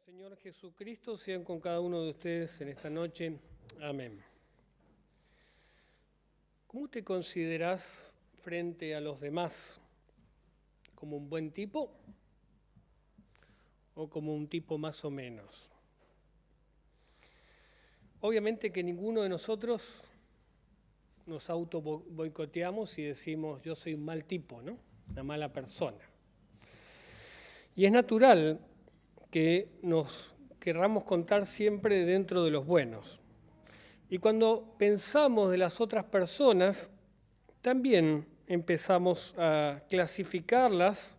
Señor Jesucristo sean con cada uno de ustedes en esta noche. Amén. ¿Cómo te consideras frente a los demás? ¿Como un buen tipo o como un tipo más o menos? Obviamente que ninguno de nosotros nos auto boicoteamos y decimos yo soy un mal tipo, ¿no? Una mala persona. Y es natural que nos querramos contar siempre dentro de los buenos. Y cuando pensamos de las otras personas, también empezamos a clasificarlas,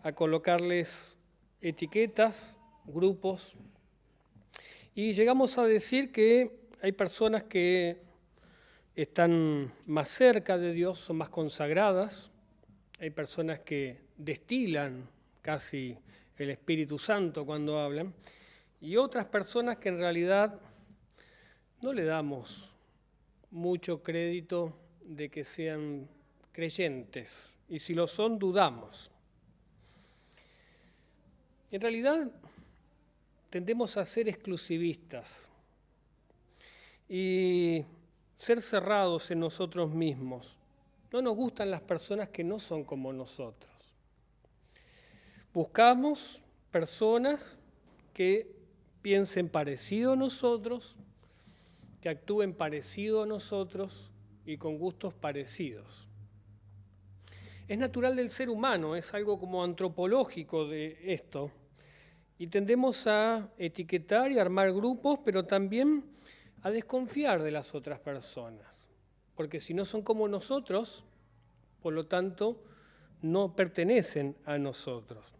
a colocarles etiquetas, grupos, y llegamos a decir que hay personas que están más cerca de Dios, son más consagradas, hay personas que destilan casi el Espíritu Santo cuando hablan, y otras personas que en realidad no le damos mucho crédito de que sean creyentes, y si lo son, dudamos. En realidad, tendemos a ser exclusivistas y ser cerrados en nosotros mismos. No nos gustan las personas que no son como nosotros. Buscamos personas que piensen parecido a nosotros, que actúen parecido a nosotros y con gustos parecidos. Es natural del ser humano, es algo como antropológico de esto, y tendemos a etiquetar y armar grupos, pero también a desconfiar de las otras personas, porque si no son como nosotros, por lo tanto, no pertenecen a nosotros.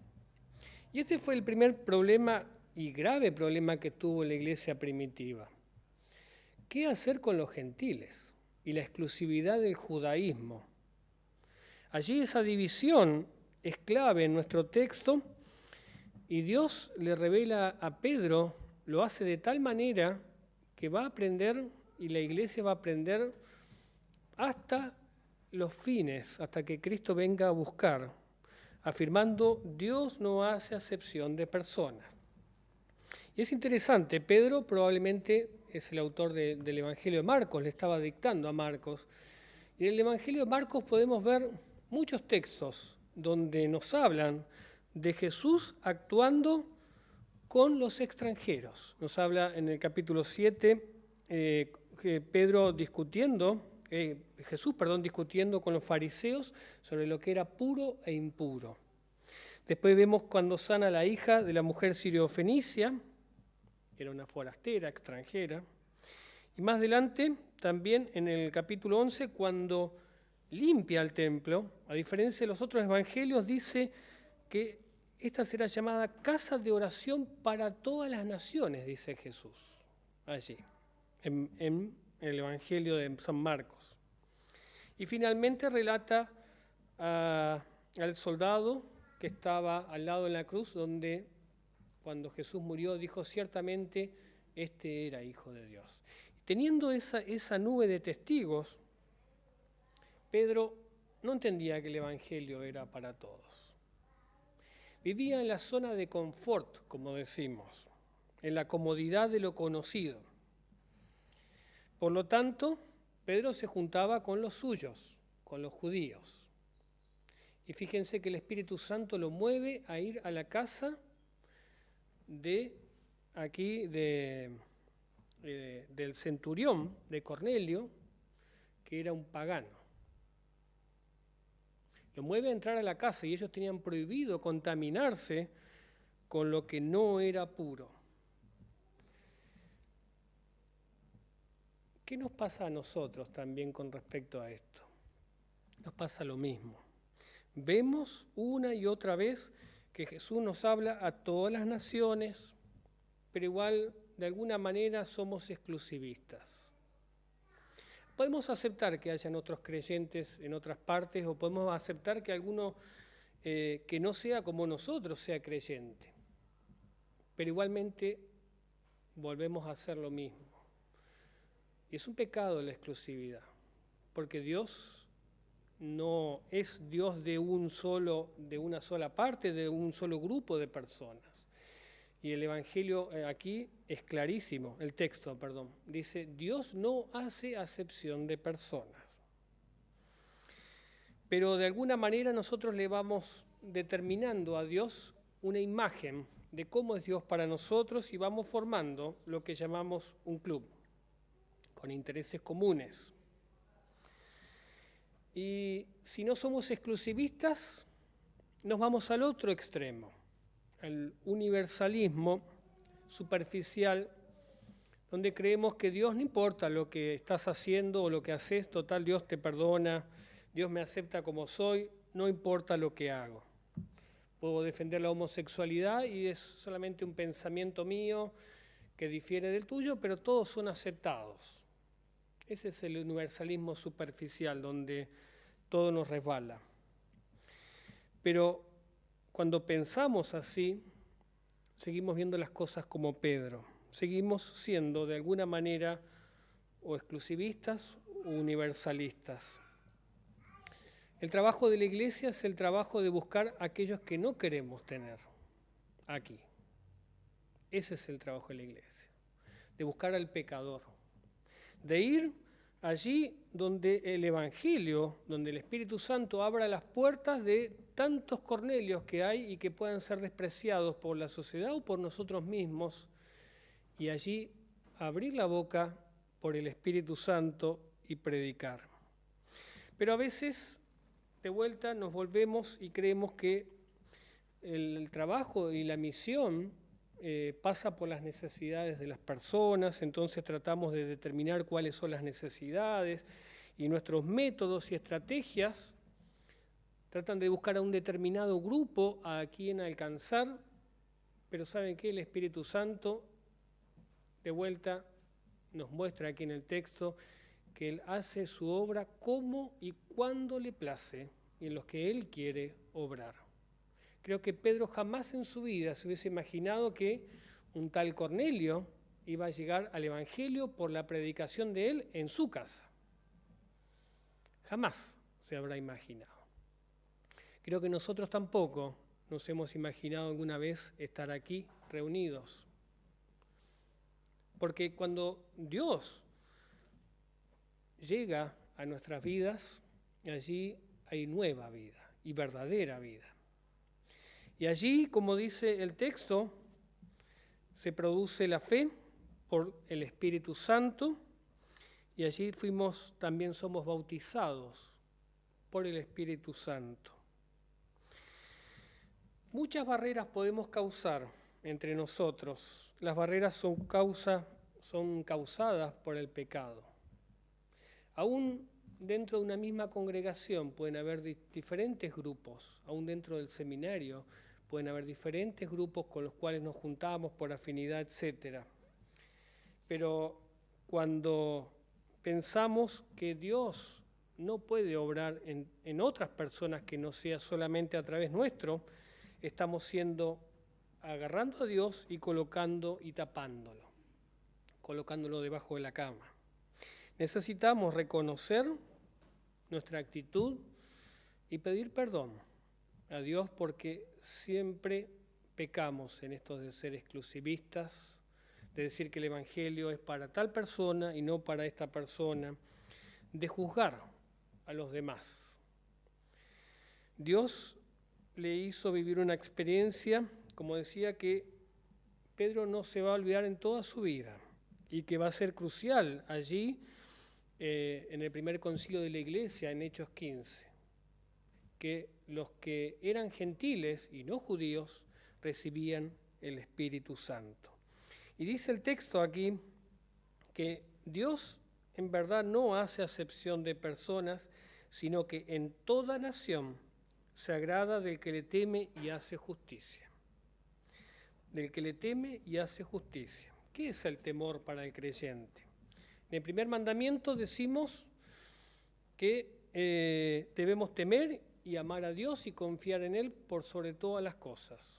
Y este fue el primer problema y grave problema que tuvo la iglesia primitiva. ¿Qué hacer con los gentiles y la exclusividad del judaísmo? Allí esa división es clave en nuestro texto y Dios le revela a Pedro, lo hace de tal manera que va a aprender y la iglesia va a aprender hasta los fines, hasta que Cristo venga a buscar, afirmando Dios no hace acepción de personas. Y es interesante, Pedro probablemente es el autor del Evangelio de Marcos, le estaba dictando a Marcos. Y en el Evangelio de Marcos podemos ver muchos textos donde nos hablan de Jesús actuando con los extranjeros. Nos habla en el capítulo 7 Jesús discutiendo con los fariseos sobre lo que era puro e impuro. Después vemos cuando sana a la hija de la mujer sirio-fenicia, era una forastera, extranjera. Y más adelante, también en el capítulo 11, cuando limpia el templo, a diferencia de los otros evangelios, dice que esta será llamada casa de oración para todas las naciones, dice Jesús, allí, en el evangelio de San Marcos. Y finalmente relata al soldado que estaba al lado de la cruz, donde cuando Jesús murió dijo ciertamente, este era Hijo de Dios. Teniendo esa nube de testigos, Pedro no entendía que el Evangelio era para todos. Vivía en la zona de confort, como decimos, en la comodidad de lo conocido. Por lo tanto, Pedro se juntaba con los suyos, con los judíos. Y fíjense que el Espíritu Santo lo mueve a ir a la casa del centurión de Cornelio, que era un pagano. Lo mueve a entrar a la casa y ellos tenían prohibido contaminarse con lo que no era puro. ¿Qué nos pasa a nosotros también con respecto a esto? Nos pasa lo mismo. Vemos una y otra vez que Jesús nos habla a todas las naciones, pero igual de alguna manera somos exclusivistas. Podemos aceptar que hayan otros creyentes en otras partes o podemos aceptar que alguno que no sea como nosotros sea creyente, pero igualmente volvemos a hacer lo mismo. Y es un pecado la exclusividad, porque Dios no es Dios de una sola parte, de un solo grupo de personas. Y el Evangelio aquí es clarísimo, el texto, perdón. Dice, Dios no hace acepción de personas. Pero de alguna manera nosotros le vamos determinando a Dios una imagen de cómo es Dios para nosotros y vamos formando lo que llamamos un club, con intereses comunes. Y si no somos exclusivistas, nos vamos al otro extremo, al universalismo superficial, donde creemos que Dios no importa lo que estás haciendo o lo que haces, total Dios te perdona, Dios me acepta como soy, no importa lo que hago. Puedo defender la homosexualidad y es solamente un pensamiento mío que difiere del tuyo, pero todos son aceptados. Ese es el universalismo superficial, donde todo nos resbala. Pero cuando pensamos así, seguimos viendo las cosas como Pedro. Seguimos siendo de alguna manera o exclusivistas o universalistas. El trabajo de la iglesia es el trabajo de buscar a aquellos que no queremos tener aquí. Ese es el trabajo de la iglesia, de buscar al pecador, de ir allí donde el Evangelio, donde el Espíritu Santo abra las puertas de tantos Cornelios que hay y que puedan ser despreciados por la sociedad o por nosotros mismos, y allí abrir la boca por el Espíritu Santo y predicar. Pero a veces, de vuelta, nos volvemos y creemos que el trabajo y la misión pasa por las necesidades de las personas, entonces tratamos de determinar cuáles son las necesidades y nuestros métodos y estrategias tratan de buscar a un determinado grupo a quien alcanzar, pero ¿saben qué? El Espíritu Santo, de vuelta, nos muestra aquí en el texto que Él hace su obra como y cuando le place y en los que Él quiere obrar. Creo que Pedro jamás en su vida se hubiese imaginado que un tal Cornelio iba a llegar al Evangelio por la predicación de él en su casa. Jamás se habrá imaginado. Creo que nosotros tampoco nos hemos imaginado alguna vez estar aquí reunidos. Porque cuando Dios llega a nuestras vidas, allí hay nueva vida y verdadera vida. Y allí, como dice el texto, se produce la fe por el Espíritu Santo y allí también somos bautizados por el Espíritu Santo. Muchas barreras podemos causar entre nosotros. Las barreras son causadas por el pecado. Aún dentro de una misma congregación pueden haber diferentes grupos, aún dentro del seminario pueden haber diferentes grupos con los cuales nos juntamos por afinidad, etc. Pero cuando pensamos que Dios no puede obrar en otras personas que no sea solamente a través nuestro, estamos agarrando a Dios y colocando y tapándolo, colocándolo debajo de la cama. Necesitamos reconocer nuestra actitud y pedir perdón a Dios porque siempre pecamos en esto de ser exclusivistas, de decir que el Evangelio es para tal persona y no para esta persona, de juzgar a los demás. Dios le hizo vivir una experiencia, como decía, que Pedro no se va a olvidar en toda su vida y que va a ser crucial allí en el primer concilio de la Iglesia, en Hechos 15, que los que eran gentiles y no judíos recibían el Espíritu Santo. Y dice el texto aquí que Dios en verdad no hace acepción de personas, sino que en toda nación se agrada del que le teme y hace justicia. Del que le teme y hace justicia. ¿Qué es el temor para el creyente? En el primer mandamiento decimos que debemos temer y amar a Dios y confiar en Él por sobre todas las cosas.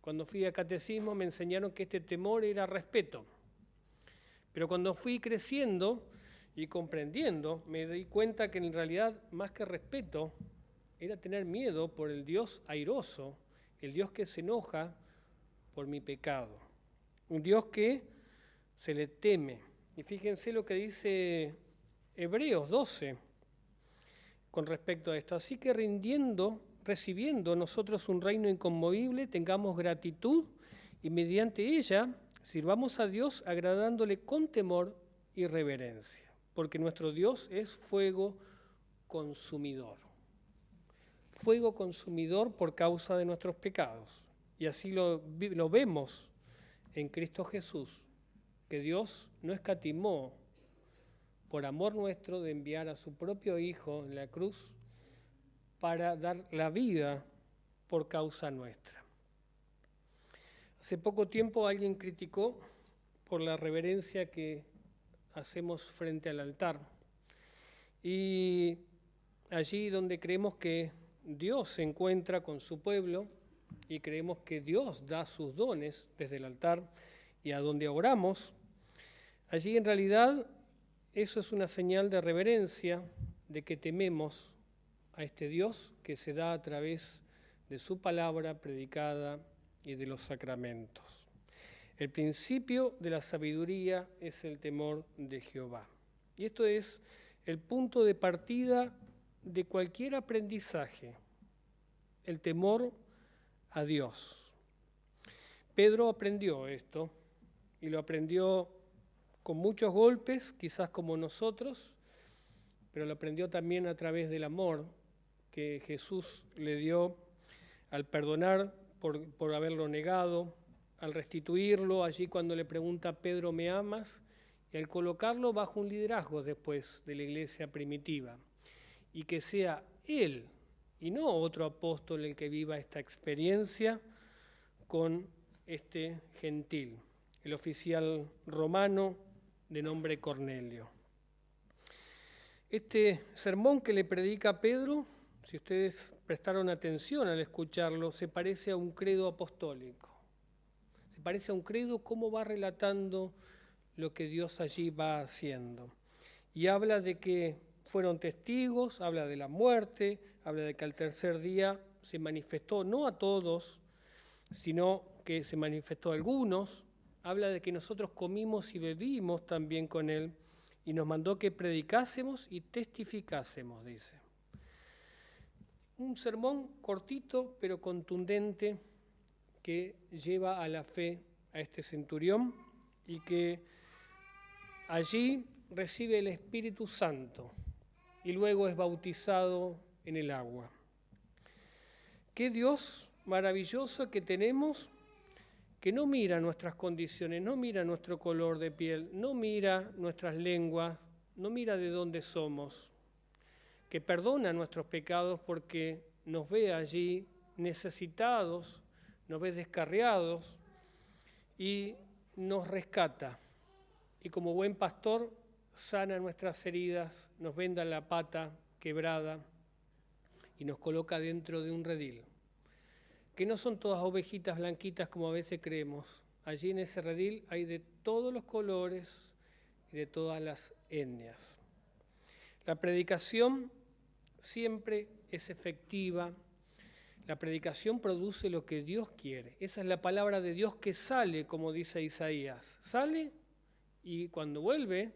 Cuando fui a catecismo me enseñaron que este temor era respeto. Pero cuando fui creciendo y comprendiendo, me di cuenta que en realidad más que respeto era tener miedo por el Dios airoso, el Dios que se enoja por mi pecado. un Dios que se le teme. Y fíjense lo que dice Hebreos 12 con respecto a esto. Así que recibiendo nosotros un reino inconmovible, tengamos gratitud y mediante ella sirvamos a Dios agradándole con temor y reverencia, porque nuestro Dios es fuego consumidor. Fuego consumidor por causa de nuestros pecados. Y así lo vemos en Cristo Jesús, que Dios no escatimó por amor nuestro de enviar a su propio Hijo en la cruz para dar la vida por causa nuestra. Hace poco tiempo alguien criticó por la reverencia que hacemos frente al altar. Y allí donde creemos que Dios se encuentra con su pueblo y creemos que Dios da sus dones desde el altar y a donde oramos, allí en realidad eso es una señal de reverencia, de que tememos a este Dios que se da a través de su palabra predicada y de los sacramentos. El principio de la sabiduría es el temor de Jehová. Y esto es el punto de partida de cualquier aprendizaje, el temor a Dios. Pedro aprendió esto y lo aprendió con muchos golpes, quizás como nosotros, pero lo aprendió también a través del amor que Jesús le dio al perdonar por haberlo negado, al restituirlo, allí cuando le pregunta a Pedro, ¿me amas? Y al colocarlo bajo un liderazgo después de la iglesia primitiva. Y que sea él y no otro apóstol el que viva esta experiencia con este gentil, el oficial romano de nombre Cornelio. Este sermón que le predica a Pedro, si ustedes prestaron atención al escucharlo, se parece a un credo apostólico. Se parece a un credo cómo va relatando lo que Dios allí va haciendo. Y habla de que fueron testigos, habla de la muerte, habla de que al tercer día se manifestó, no a todos, sino que se manifestó a algunos, habla de que nosotros comimos y bebimos también con él, y nos mandó que predicásemos y testificásemos, dice. Un sermón cortito pero contundente que lleva a la fe a este centurión y que allí recibe el Espíritu Santo y luego es bautizado en el agua. Qué Dios maravilloso que tenemos, que no mira nuestras condiciones, no mira nuestro color de piel, no mira nuestras lenguas, no mira de dónde somos, que perdona nuestros pecados porque nos ve allí necesitados, nos ve descarriados y nos rescata. Y como buen pastor sana nuestras heridas, nos venda la pata quebrada y nos coloca dentro de un redil. Que no son todas ovejitas blanquitas como a veces creemos. Allí en ese redil hay de todos los colores y de todas las etnias. La predicación siempre es efectiva. La predicación produce lo que Dios quiere. Esa es la palabra de Dios que sale, como dice Isaías. Sale y cuando vuelve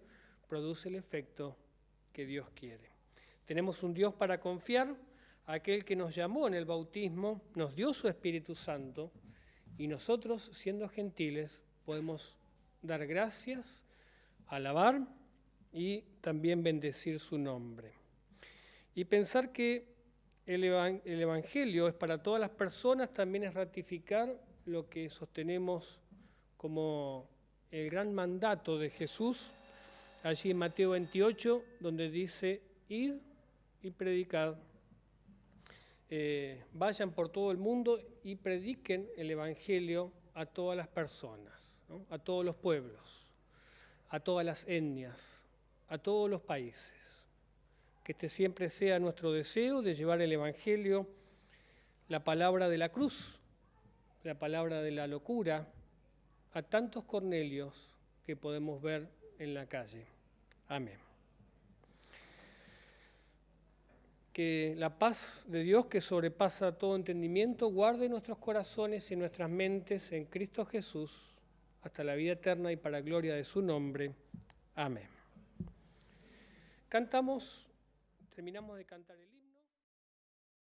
produce el efecto que Dios quiere. Tenemos un Dios para confiar, aquel que nos llamó en el bautismo, nos dio su Espíritu Santo y nosotros, siendo gentiles, podemos dar gracias, alabar y también bendecir su nombre. Y pensar que el Evangelio es para todas las personas también es ratificar lo que sostenemos como el gran mandato de Jesús, allí en Mateo 28, donde dice, id y predicad. Vayan por todo el mundo y prediquen el Evangelio a todas las personas, ¿no? A todos los pueblos, a todas las etnias, a todos los países. Que este siempre sea nuestro deseo de llevar el Evangelio, la palabra de la cruz, la palabra de la locura, a tantos Cornelios que podemos ver en la calle. Amén. Que la paz de Dios, que sobrepasa todo entendimiento, guarde nuestros corazones y nuestras mentes en Cristo Jesús. hasta la vida eterna y para gloria de su nombre. Amén. Terminamos de cantar el libro.